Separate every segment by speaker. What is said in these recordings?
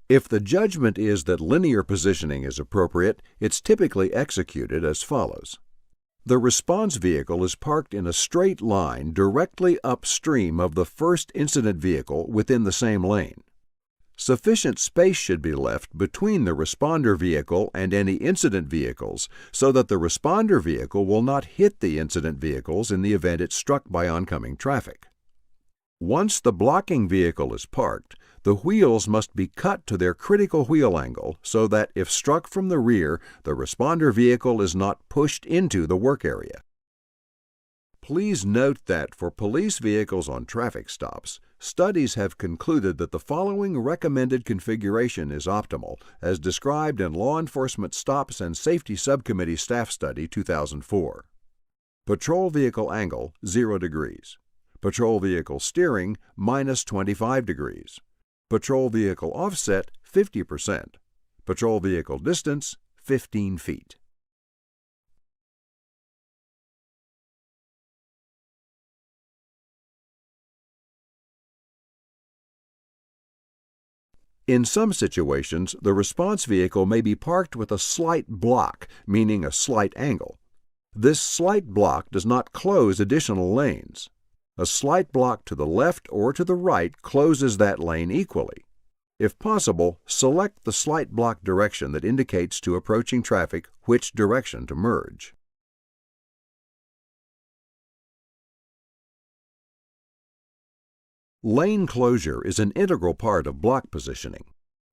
Speaker 1: If the judgment is that linear positioning is appropriate, it's typically executed as follows. The response vehicle is parked in a straight line directly upstream of the first incident vehicle within the same lane. Sufficient space should be left between the responder vehicle and any incident vehicles so that the responder vehicle will not hit the incident vehicles in the event it's struck by oncoming traffic. Once the blocking vehicle is parked, the wheels must be cut to their critical wheel angle so that if struck from the rear, the responder vehicle is not pushed into the work area. Please note that for police vehicles on traffic stops, studies have concluded that the following recommended configuration is optimal, as described in Law Enforcement Stops and Safety Subcommittee Staff Study 2004. Patrol vehicle angle, 0 degrees. Patrol vehicle steering, minus 25 degrees. Patrol vehicle offset, 50%. Patrol vehicle distance, 15 feet. In some situations, the response vehicle may be parked with a slight block, meaning a slight angle. This slight block does not close additional lanes. A slight block to the left or to the right closes that lane equally. If possible, select the slight block direction that indicates to approaching traffic which direction to merge. Lane closure is an integral part of block positioning.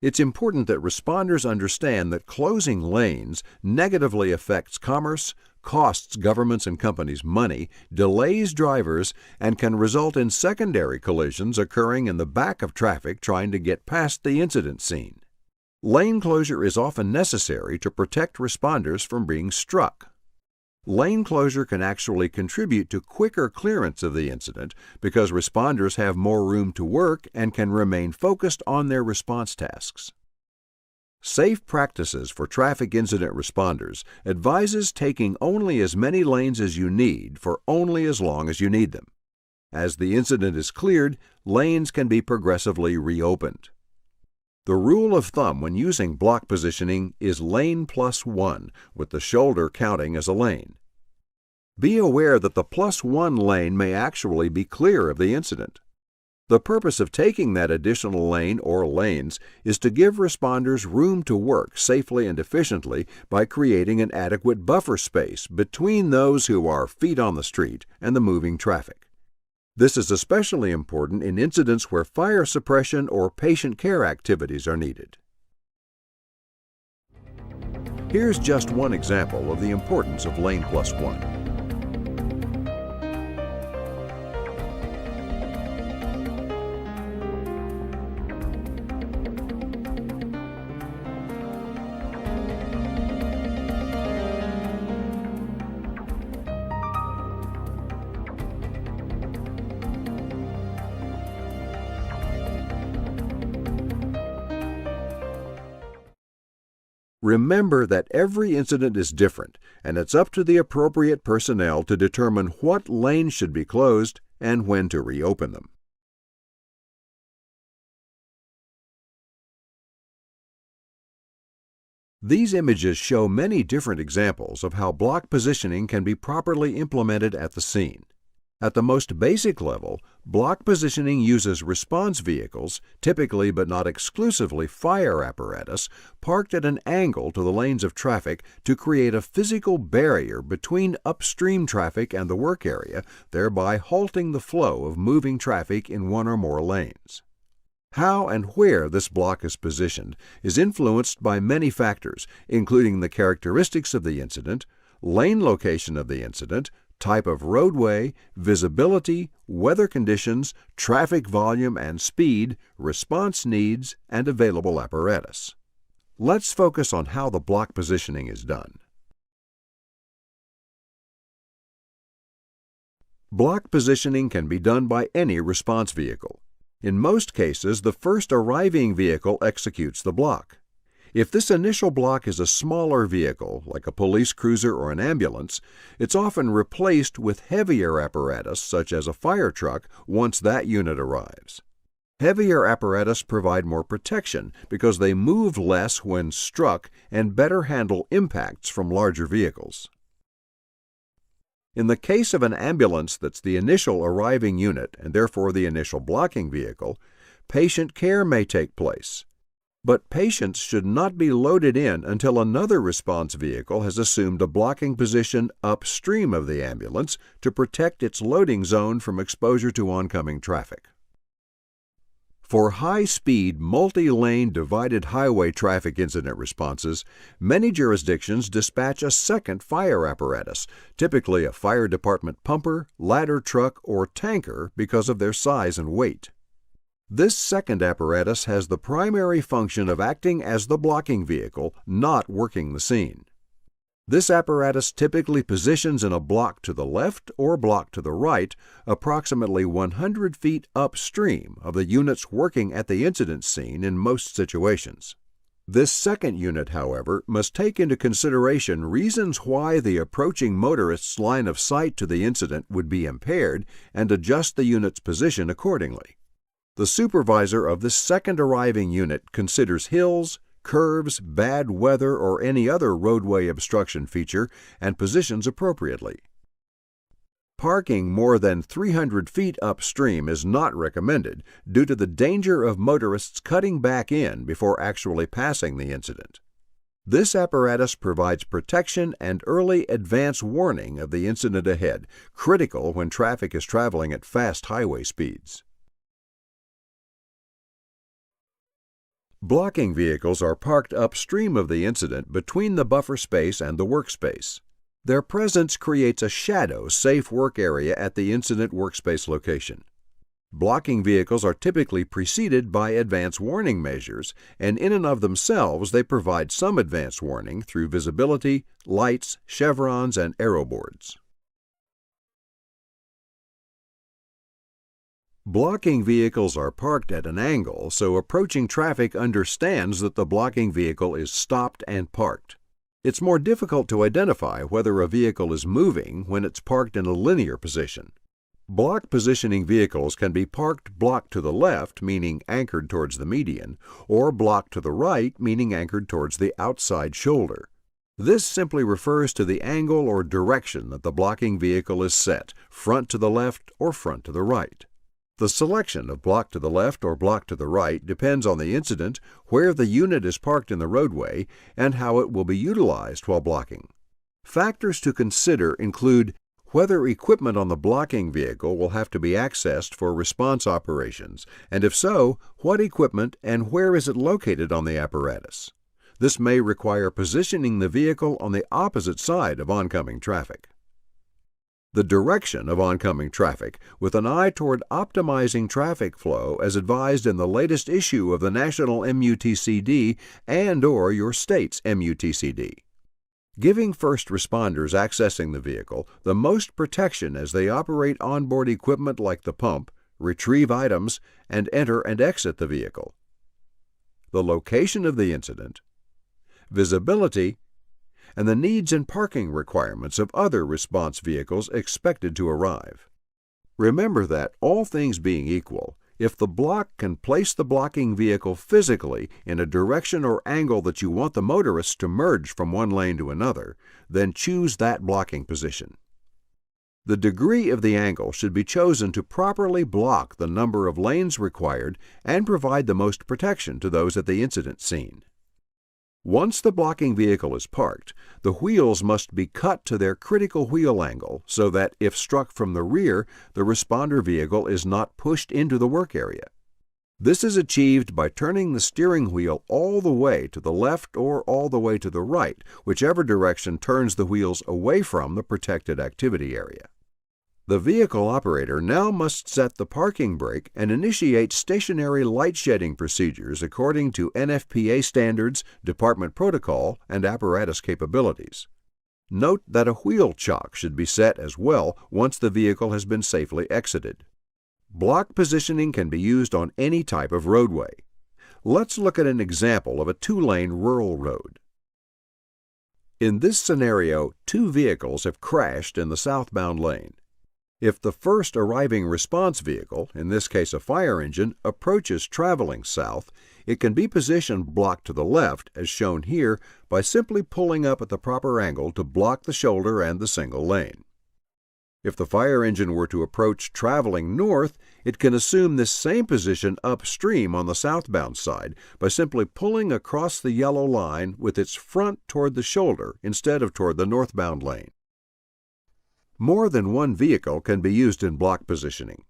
Speaker 1: It's important that responders understand that closing lanes negatively affects commerce, costs governments and companies money, delays drivers, and can result in secondary collisions occurring in the back of traffic trying to get past the incident scene. Lane closure is often necessary to protect responders from being struck. Lane closure can actually contribute to quicker clearance of the incident because responders have more room to work and can remain focused on their response tasks. Safe Practices for Traffic Incident Responders advises taking only as many lanes as you need for only as long as you need them. As the incident is cleared, lanes can be progressively reopened. The rule of thumb when using block positioning is lane plus 1, with the shoulder counting as a lane. Be aware that the plus 1 lane may actually be clear of the incident. The purpose of taking that additional lane or lanes is to give responders room to work safely and efficiently by creating an adequate buffer space between those who are feet on the street and the moving traffic. This is especially important in incidents where fire suppression or patient care activities are needed. Here's just one example of the importance of lane plus 1. Remember that every incident is different, and it's up to the appropriate personnel to determine what lanes should be closed and when to reopen them. These images show many different examples of how block positioning can be properly implemented at the scene. At the most basic level, block positioning uses response vehicles, typically but not exclusively fire apparatus, parked at an angle to the lanes of traffic to create a physical barrier between upstream traffic and the work area, thereby halting the flow of moving traffic in one or more lanes. How and where this block is positioned is influenced by many factors, including the characteristics of the incident, lane location of the incident, type of roadway, visibility, weather conditions, traffic volume and speed, response needs, and available apparatus. Let's focus on how the block positioning is done. Block positioning can be done by any response vehicle. In most cases, the first arriving vehicle executes the block. If this initial block is a smaller vehicle, like a police cruiser or an ambulance, it's often replaced with heavier apparatus, such as a fire truck, once that unit arrives. Heavier apparatus provide more protection because they move less when struck and better handle impacts from larger vehicles. In the case of an ambulance that's the initial arriving unit and therefore the initial blocking vehicle, patient care may take place. But patients should not be loaded in until another response vehicle has assumed a blocking position upstream of the ambulance to protect its loading zone from exposure to oncoming traffic. For high-speed, multi-lane divided highway traffic incident responses, many jurisdictions dispatch a second fire apparatus, typically a fire department pumper, ladder truck, or tanker because of their size and weight. This second apparatus has the primary function of acting as the blocking vehicle, not working the scene. This apparatus typically positions in a block to the left or block to the right, approximately 100 feet upstream of the units working at the incident scene in most situations. This second unit, however, must take into consideration reasons why the approaching motorist's line of sight to the incident would be impaired and adjust the unit's position accordingly. The supervisor of this second arriving unit considers hills, curves, bad weather, or any other roadway obstruction feature and positions appropriately. Parking more than 300 feet upstream is not recommended due to the danger of motorists cutting back in before actually passing the incident. This apparatus provides protection and early advance warning of the incident ahead, critical when traffic is traveling at fast highway speeds. Blocking vehicles are parked upstream of the incident between the buffer space and the workspace. Their presence creates a shadow safe work area at the incident workspace location. Blocking vehicles are typically preceded by advance warning measures, and in and of themselves they provide some advance warning through visibility, lights, chevrons, and arrow boards. Blocking vehicles are parked at an angle so approaching traffic understands that the blocking vehicle is stopped and parked. It's more difficult to identify whether a vehicle is moving when it's parked in a linear position. Block positioning vehicles can be parked block to the left, meaning anchored towards the median, or block to the right, meaning anchored towards the outside shoulder. This simply refers to the angle or direction that the blocking vehicle is set, front to the left or front to the right. The selection of block to the left or block to the right depends on the incident, where the unit is parked in the roadway, and how it will be utilized while blocking. Factors to consider include whether equipment on the blocking vehicle will have to be accessed for response operations, and if so, what equipment and where is it located on the apparatus. This may require positioning the vehicle on the opposite side of oncoming traffic. The direction of oncoming traffic, with an eye toward optimizing traffic flow as advised in the latest issue of the National MUTCD and/or your state's MUTCD. Giving first responders accessing the vehicle the most protection as they operate onboard equipment like the pump, retrieve items, and enter and exit the vehicle. The location of the incident, visibility, and the needs and parking requirements of other response vehicles expected to arrive. Remember that, all things being equal, if the block can place the blocking vehicle physically in a direction or angle that you want the motorist to merge from one lane to another, then choose that blocking position. The degree of the angle should be chosen to properly block the number of lanes required and provide the most protection to those at the incident scene. Once the blocking vehicle is parked, the wheels must be cut to their critical wheel angle so that, if struck from the rear, the responder vehicle is not pushed into the work area. This is achieved by turning the steering wheel all the way to the left or all the way to the right, whichever direction turns the wheels away from the protected activity area. The vehicle operator now must set the parking brake and initiate stationary light shedding procedures according to NFPA standards, department protocol, and apparatus capabilities. Note that a wheel chock should be set as well once the vehicle has been safely exited. Block positioning can be used on any type of roadway. Let's look at an example of a two-lane rural road. In this scenario, two vehicles have crashed in the southbound lane. If the first arriving response vehicle, in this case a fire engine, approaches traveling south, it can be positioned blocked to the left, as shown here, by simply pulling up at the proper angle to block the shoulder and the single lane. If the fire engine were to approach traveling north, it can assume this same position upstream on the southbound side by simply pulling across the yellow line with its front toward the shoulder instead of toward the northbound lane. More than one vehicle can be used in block positioning.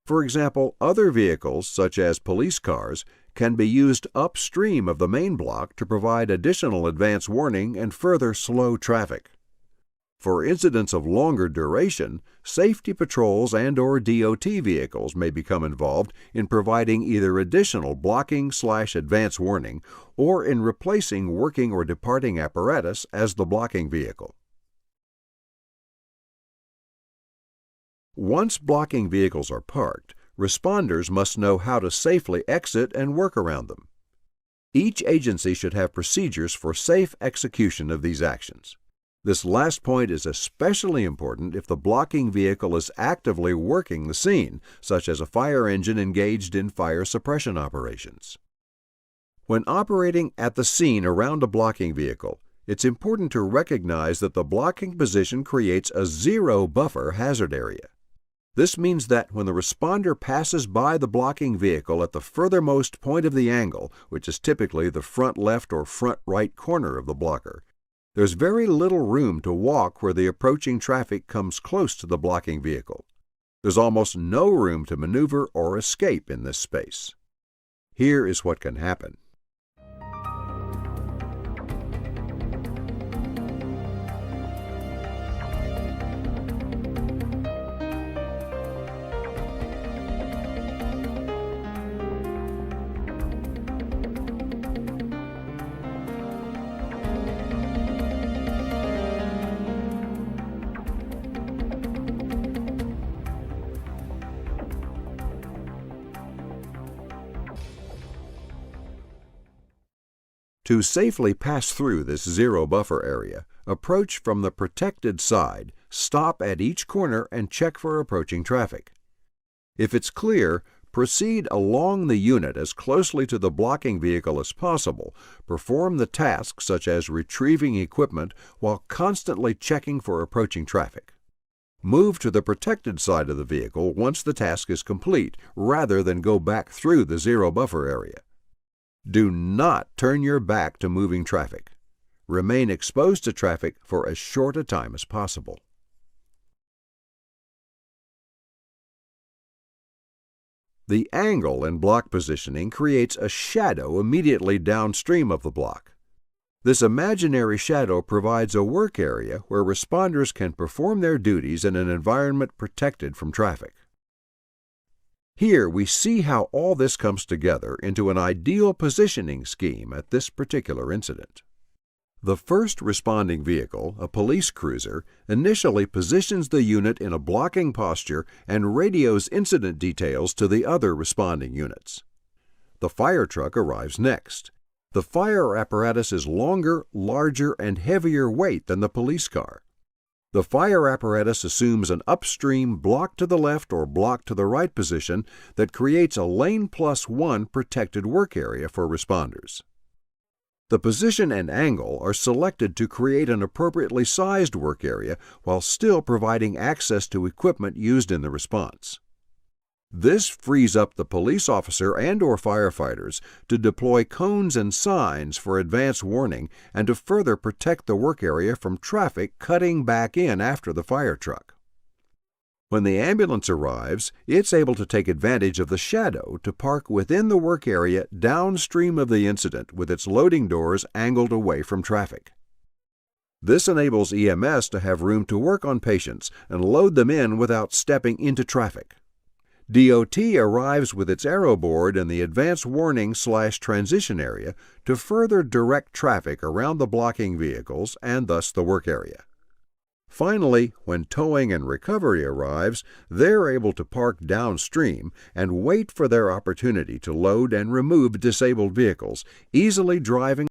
Speaker 1: For example, other vehicles, such as police cars, can be used upstream of the main block to provide additional advance warning and further slow traffic. For incidents of longer duration, safety patrols and/or DOT vehicles may become involved in providing either additional blocking/advance warning or in replacing working or departing apparatus as the blocking vehicle. Once blocking vehicles are parked, responders must know how to safely exit and work around them. Each agency should have procedures for safe execution of these actions. This last point is especially important if the blocking vehicle is actively working the scene, such as a fire engine engaged in fire suppression operations. When operating at the scene around a blocking vehicle, it's important to recognize that the blocking position creates a zero buffer hazard area. This means that when the responder passes by the blocking vehicle at the furthermost point of the angle, which is typically the front left or front right corner of the blocker, there's very little room to walk where the approaching traffic comes close to the blocking vehicle. There's almost no room to maneuver or escape in this space. Here is what can happen. To safely pass through this zero buffer area, approach from the protected side, stop at each corner and check for approaching traffic. If it's clear, proceed along the unit as closely to the blocking vehicle as possible. Perform the tasks such as retrieving equipment while constantly checking for approaching traffic. Move to the protected side of the vehicle once the task is complete, rather than go back through the zero buffer area. Do not turn your back to moving traffic. Remain exposed to traffic for as short a time as possible. The angle in block positioning creates a shadow immediately downstream of the block. This imaginary shadow provides a work area where responders can perform their duties in an environment protected from traffic. Here we see how all this comes together into an ideal positioning scheme at this particular incident. The first responding vehicle, a police cruiser, initially positions the unit in a blocking posture and radios incident details to the other responding units. The fire truck arrives next. The fire apparatus is longer, larger, and heavier weight than the police car. The fire apparatus assumes an upstream block to the left or block to the right position that creates a lane +1 protected work area for responders. The position and angle are selected to create an appropriately sized work area while still providing access to equipment used in the response. This frees up the police officer and/or firefighters to deploy cones and signs for advance warning and to further protect the work area from traffic cutting back in after the fire truck. When the ambulance arrives, it's able to take advantage of the shadow to park within the work area downstream of the incident with its loading doors angled away from traffic. This enables EMS to have room to work on patients and load them in without stepping into traffic. DOT arrives with its arrow board in the advance warning/transition area to further direct traffic around the blocking vehicles and thus the work area. Finally, when towing and recovery arrives, they're able to park downstream and wait for their opportunity to load and remove disabled vehicles, easily driving